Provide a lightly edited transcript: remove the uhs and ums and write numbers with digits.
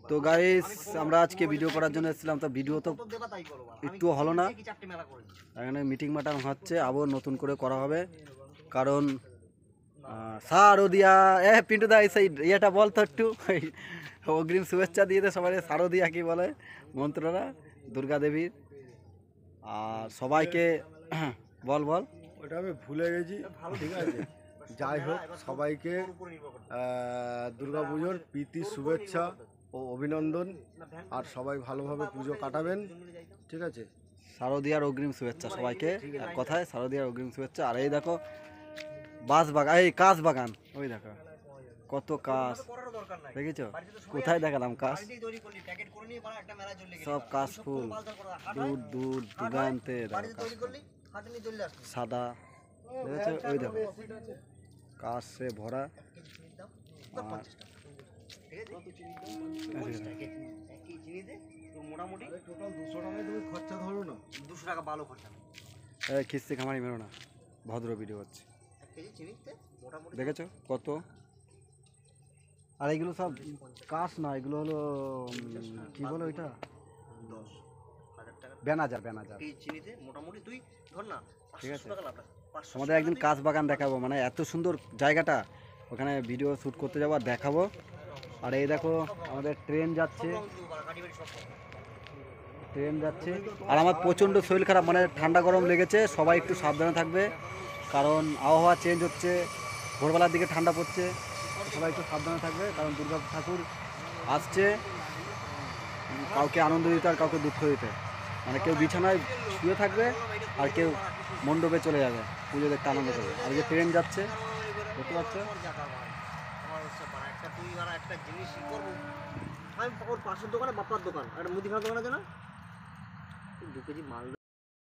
তো গাইস আমরা আজকে ভিডিও করার জন্য এসেছিলাম, তো ভিডিও তো একটু হলো না, এখানে মিটিং মাটাং হচ্ছে, আবার নতুন করে করা হবে। কারণ শারদিয়া পিন্টু দা সেই ইয়েটা বল তো একটু, অগ্রিম শুভেচ্ছা দিয়ে দে সবাই। শারদিয়া কি বলে মন্ত্ররা দুর্গা দেবীর, আর সবাইকে বল বল। ওটা আমি ভুলে গেছি, ঠিক আছে। যাই হোক, সবাইকে দুর্গাপুজোর প্রীতি শুভেচ্ছা ও অভিনন্দন, আর সবাই ভালোভাবে পুজো কাটাবেন, ঠিক আছে। শারদিয়ার অগ্রিম শুভেচ্ছা সবাইকে, এক কথায় শারদিয়ার অগ্রিম শুভেচ্ছা। আর এই দেখো বাঁশ বাগান, এই কাশ বাগান, ওই দেখো কত কাশ দেখেছো, কোথায় দেখালাম কাশ, সব কাশ ফুল দূর দূর দূরান্তে সাদা দেখেছো, ওই দেখো কাশে ভরা। খিস্তি খামারি মেরো না, ভদ্র ভিডিও হচ্ছে, দেখেছো কত। আর এগুলো সব কাশ না, এগুলো হলো কি বলে ওইটা, বেনাজার বেনাজার, ঠিক আছে। আমাদের একদিন কাশ বাগান দেখাবো, মানে এত সুন্দর জায়গাটা, ওখানে ভিডিও শ্যুট করতে যাবো আর দেখাবো। আর এই দেখো আমাদের ট্রেন যাচ্ছে, ট্রেন যাচ্ছে। আর আমার প্রচণ্ড শরীর খারাপ, মানে ঠান্ডা গরম লেগেছে, সবাই একটু সাবধানে থাকবে, কারণ আবহাওয়া চেঞ্জ হচ্ছে, ভোরবেলার দিকে ঠান্ডা পড়ছে, সবাই একটু সাবধানে থাকবে, কারণ দুর্গা ঠাকুর আসছে, কাউকে আনন্দ দিতে আর কাউকে দুঃখ দিতে, মানে কেউ বিছানায় শুয়ে থাকবে আর কেউ মণ্ডপে চলে যাবে পুজো দেখতে, আনন্দ করবে। আর যে ট্রেন যাচ্ছে দেখতে পাচ্ছ, একটা জিনিস করবো আমি, ওর পাশের দোকানে বাপ্পার দোকান, একটা মুদিখানার দোকান আছে না, 2 কেজি মাল